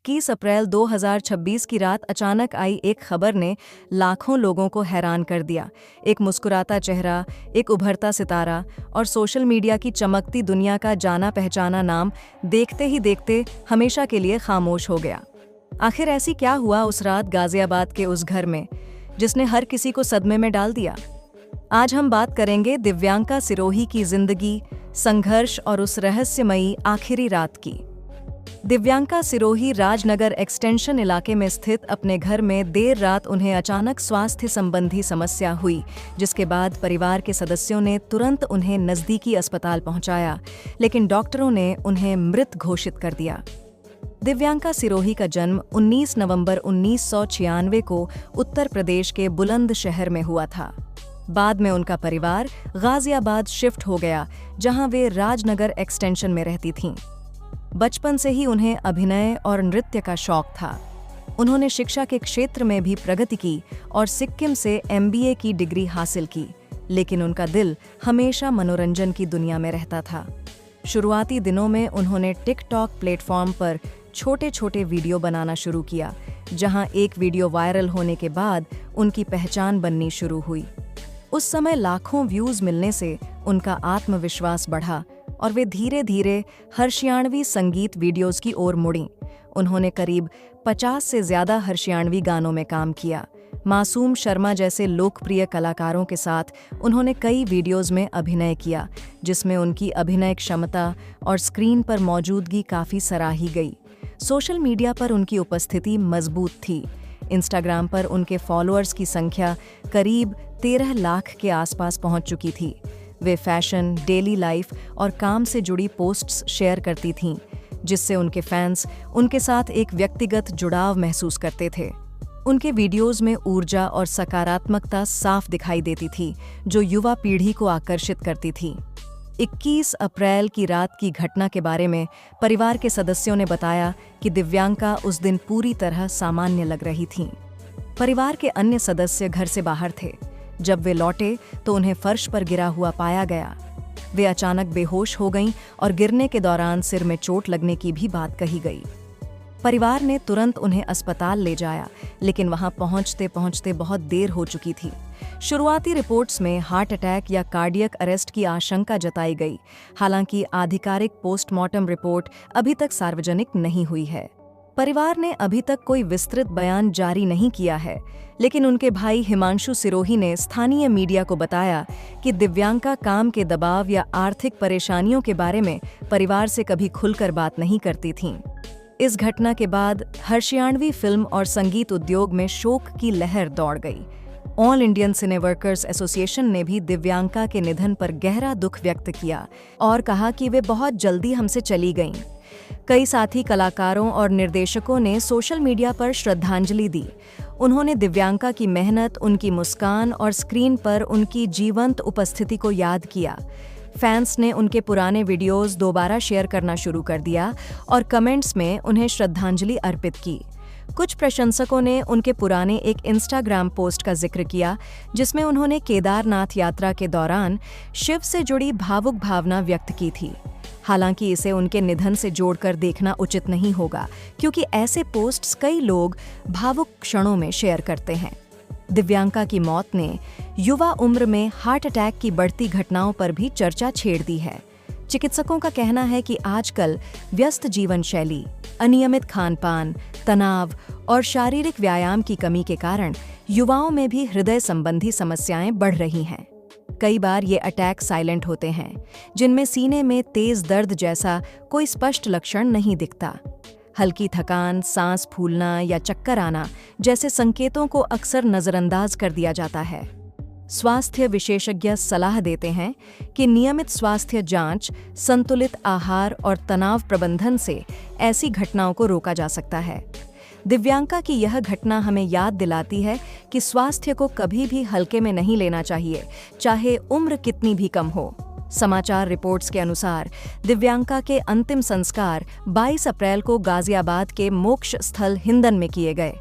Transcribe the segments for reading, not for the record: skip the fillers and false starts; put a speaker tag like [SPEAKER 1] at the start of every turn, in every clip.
[SPEAKER 1] 21 अप्रैल 2026 की रात अचानक आई एक खबर ने लाखों लोगों को हैरान कर दिया। एक मुस्कुराता चेहरा, एक उभरता सितारा और सोशल मीडिया की चमकती दुनिया का जाना पहचाना नाम देखते ही देखते हमेशा के लिए खामोश हो गया। आखिर ऐसी क्या हुआ उस रात गाजियाबाद के उस घर में, जिसने हर किसी को सदमे में डाल दिया? आज हम बात करेंगे दिव्यांका सिरोही की जिंदगी, संघर्ष और उस रहस्यमयी आखिरी रात की। दिव्यांका सिरोही राजनगर एक्सटेंशन इलाके में स्थित अपने घर में देर रात उन्हें अचानक स्वास्थ्य संबंधी समस्या हुई, जिसके बाद परिवार के सदस्यों ने तुरंत उन्हें नज़दीकी अस्पताल पहुंचाया, लेकिन डॉक्टरों ने उन्हें मृत घोषित कर दिया। दिव्यांका सिरोही का जन्म 19 नवंबर 1996 को उत्तर प्रदेश के बुलंदशहर में हुआ था। बाद में उनका परिवार गाजियाबाद शिफ्ट हो गया, जहां वे राजनगर एक्सटेंशन में रहती थीं। बचपन से ही उन्हें अभिनय और नृत्य का शौक था। उन्होंने शिक्षा के क्षेत्र में भी प्रगति की और सिक्किम से MBA की डिग्री हासिल की, लेकिन उनका दिल हमेशा मनोरंजन की दुनिया में रहता था। शुरुआती दिनों में उन्होंने टिकटॉक प्लेटफॉर्म पर छोटे-छोटे वीडियो बनाना शुरू किया, जहां एक वीडियो वायरल होने के बाद उनकी पहचान बननी शुरू हुई। उस समय लाखों व्यूज मिलने से उनका आत्मविश्वास बढ़ा और वे धीरे धीरे हर्षियाणवी संगीत वीडियोस की ओर मुड़ीं। उन्होंने करीब 50 से ज्यादा हर्षियाणवी गानों में काम किया। मासूम शर्मा जैसे लोकप्रिय कलाकारों के साथ उन्होंने कई वीडियोस में अभिनय किया, जिसमें उनकी अभिनय क्षमता और स्क्रीन पर मौजूदगी काफ़ी सराही गई। सोशल मीडिया पर उनकी उपस्थिति मजबूत थी। इंस्टाग्राम पर उनके फॉलोअर्स की संख्या करीब 13 लाख के आसपास पहुंच चुकी थी। वे फैशन, डेली लाइफ और काम से जुड़ी पोस्ट्स शेयर करती थीं, जिससे उनके फैंस उनके साथ एक व्यक्तिगत जुड़ाव महसूस करते थे। उनके वीडियोस में ऊर्जा और सकारात्मकता साफ दिखाई देती थी, जो युवा पीढ़ी को आकर्षित करती थी। 21 अप्रैल की रात की घटना के बारे में परिवार के सदस्यों ने बताया कि दिव्यांका उस दिन पूरी तरह सामान्य लग रही थीं। परिवार के अन्य सदस्य घर से बाहर थे। जब वे लौटे तो उन्हें फर्श पर गिरा हुआ पाया गया। वे अचानक बेहोश हो गईं और गिरने के दौरान सिर में चोट लगने की भी बात कही गई। परिवार ने तुरंत उन्हें अस्पताल ले जाया, लेकिन वहां पहुंचते पहुंचते बहुत देर हो चुकी थी। शुरुआती रिपोर्ट्स में हार्ट अटैक या कार्डियक अरेस्ट की आशंका जताई गई। हालांकि आधिकारिक पोस्टमार्टम रिपोर्ट अभी तक सार्वजनिक नहीं हुई है। परिवार ने अभी तक कोई विस्तृत बयान जारी नहीं किया है, लेकिन उनके भाई हिमांशु सिरोही ने स्थानीय मीडिया को बताया कि दिव्यांका काम के दबाव या आर्थिक परेशानियों के बारे में परिवार से कभी खुलकर बात नहीं करती थीं। इस घटना के बाद हर्षियाणवी फिल्म और संगीत उद्योग में शोक की लहर दौड़ गई। ऑल इंडियन सिने वर्कर्स एसोसिएशन ने भी दिव्यांका के निधन पर गहरा दुख व्यक्त किया और कहा कि वे बहुत जल्दी हमसे चली गईं। कई साथी कलाकारों और निर्देशकों ने सोशल मीडिया पर श्रद्धांजलि दी। उन्होंने दिव्यांका की मेहनत, उनकी मुस्कान और स्क्रीन पर उनकी जीवंत उपस्थिति को याद किया। फैंस ने उनके पुराने वीडियोस दोबारा शेयर करना शुरू कर दिया और कमेंट्स में उन्हें श्रद्धांजलि अर्पित की। कुछ प्रशंसकों ने उनके पुराने एक इंस्टाग्राम पोस्ट का जिक्र किया, जिसमें उन्होंने केदारनाथ यात्रा के दौरान शिव से जुड़ी भावुक भावना व्यक्त की थी। हालांकि इसे उनके निधन से जोड़कर देखना उचित नहीं होगा, क्योंकि ऐसे पोस्ट्स कई लोग भावुक क्षणों में शेयर करते हैं। दिव्यांका की मौत ने युवा उम्र में हार्ट अटैक की बढ़ती घटनाओं पर भी चर्चा छेड़ दी है। चिकित्सकों का कहना है कि आजकल व्यस्त जीवन शैली, अनियमित खान-पान, तनाव और शारीरिक व्यायाम की कमी के कारण युवाओं में भी हृदय संबंधी समस्याएं बढ़ रही हैं। कई बार ये अटैक साइलेंट होते हैं, जिनमें सीने में तेज दर्द जैसा कोई स्पष्ट लक्षण नहीं दिखता। हल्की थकान, सांस फूलना या चक्कर आना जैसे संकेतों को अक्सर नजरअंदाज कर दिया जाता है। स्वास्थ्य विशेषज्ञ सलाह देते हैं कि नियमित स्वास्थ्य जांच, संतुलित आहार और तनाव प्रबंधन से ऐसी घटनाओं को रोका जा सकता है। दिव्यांका की यह घटना हमें याद दिलाती है कि स्वास्थ्य को कभी भी हल्के में नहीं लेना चाहिए, चाहे उम्र कितनी भी कम हो। समाचार रिपोर्ट्स के अनुसार दिव्यांका के अंतिम संस्कार 22 अप्रैल को गाजियाबाद के मोक्ष स्थल हिंदन में किए गए।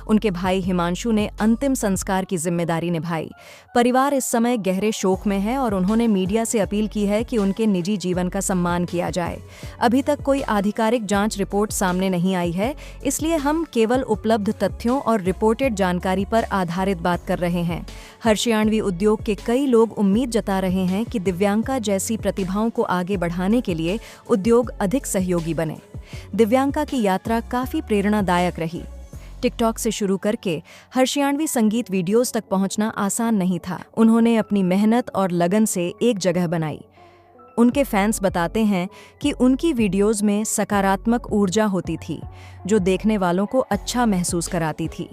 [SPEAKER 1] उनके भाई हिमांशु ने अंतिम संस्कार की जिम्मेदारी निभाई। परिवार इस समय गहरे शोक में है और उन्होंने मीडिया से अपील की है कि उनके निजी जीवन का सम्मान किया जाए। अभी तक कोई आधिकारिक जांच रिपोर्ट सामने नहीं आई है, इसलिए हम केवल उपलब्ध तथ्यों और रिपोर्टेड जानकारी पर आधारित बात कर रहे हैं। हर्षयाणवी उद्योग के कई लोग उम्मीद जता रहे हैं कि दिव्यांका जैसी प्रतिभाओं को आगे बढ़ाने के लिए उद्योग अधिक सहयोगी बने। दिव्यांका की यात्रा काफी प्रेरणादायक रही। टिकटॉक से शुरू करके हर्षयाणवी संगीत वीडियोस तक पहुंचना आसान नहीं था। उन्होंने अपनी मेहनत और लगन से एक जगह बनाई। उनके फैंस बताते हैं कि उनकी वीडियोस में सकारात्मक ऊर्जा होती थी, जो देखने वालों को अच्छा महसूस कराती थी।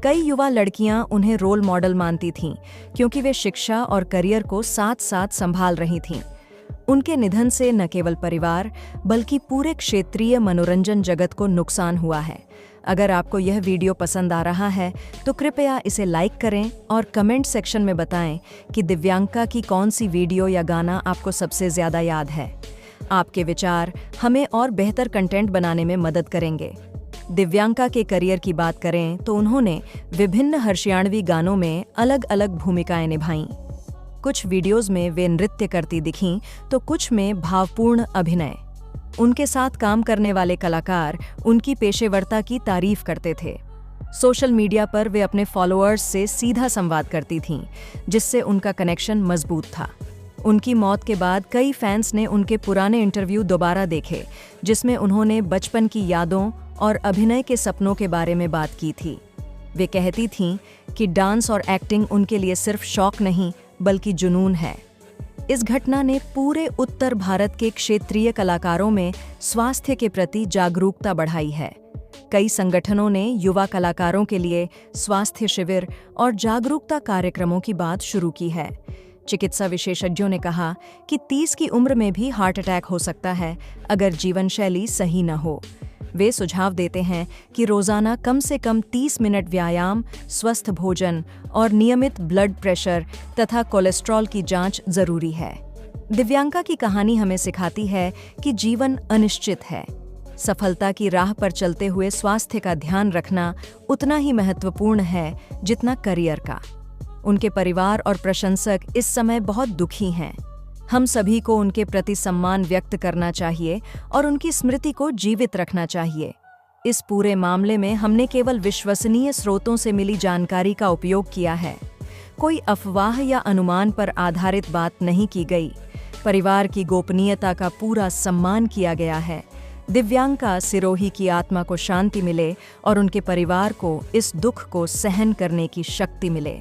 [SPEAKER 1] कई युवा लड़कियां उन्हें रोल मॉडल मानती थीं, क्योंकि वे शिक्षा और करियर को साथ साथ संभाल रही थीं। उनके निधन से न केवल परिवार बल्कि पूरे क्षेत्रीय मनोरंजन जगत को नुकसान हुआ है। अगर आपको यह वीडियो पसंद आ रहा है तो कृपया इसे लाइक करें और कमेंट सेक्शन में बताएं कि दिव्यांका की कौन सी वीडियो या गाना आपको सबसे ज़्यादा याद है। आपके विचार हमें और बेहतर कंटेंट बनाने में मदद करेंगे। दिव्यांका के करियर की बात करें तो उन्होंने विभिन्न हर्षयाणवी गानों में अलग अलग भूमिकाएं निभाईं। कुछ वीडियोस में वे नृत्य करती दिखीं तो कुछ में भावपूर्ण अभिनय। उनके साथ काम करने वाले कलाकार उनकी पेशेवरता की तारीफ करते थे। सोशल मीडिया पर वे अपने फॉलोअर्स से सीधा संवाद करती थीं, जिससे उनका कनेक्शन मजबूत था। उनकी मौत के बाद कई फैंस ने उनके पुराने इंटरव्यू दोबारा देखे, जिसमें उन्होंने बचपन की यादों और अभिनय के सपनों के बारे में बात की थी। वे कहती थीं कि डांस और एक्टिंग उनके लिए सिर्फ शौक नहीं बल्कि जुनून है। इस घटना ने पूरे उत्तर भारत के क्षेत्रीय कलाकारों में स्वास्थ्य के प्रति जागरूकता बढ़ाई है। कई संगठनों ने युवा कलाकारों के लिए स्वास्थ्य शिविर और जागरूकता कार्यक्रमों की बात शुरू की है। चिकित्सा विशेषज्ञों ने कहा कि 30 की उम्र में भी हार्ट अटैक हो सकता है अगर जीवन शैली सही न हो। वे सुझाव देते हैं कि रोजाना कम से कम 30 मिनट व्यायाम, स्वस्थ भोजन और नियमित ब्लड प्रेशर तथा कोलेस्ट्रॉल की जांच जरूरी है। दिव्यांका की कहानी हमें सिखाती है कि जीवन अनिश्चित है। सफलता की राह पर चलते हुए स्वास्थ्य का ध्यान रखना उतना ही महत्वपूर्ण है जितना करियर का। उनके परिवार और प्रशंसक इस समय बहुत दुखी हैं। हम सभी को उनके प्रति सम्मान व्यक्त करना चाहिए और उनकी स्मृति को जीवित रखना चाहिए। इस पूरे मामले में हमने केवल विश्वसनीय स्रोतों से मिली जानकारी का उपयोग किया है। कोई अफवाह या अनुमान पर आधारित बात नहीं की गई। परिवार की गोपनीयता का पूरा सम्मान किया गया है। दिव्यांका सिरोही की आत्मा को शांति मिले और उनके परिवार को इस दुख को सहन करने की शक्ति मिले।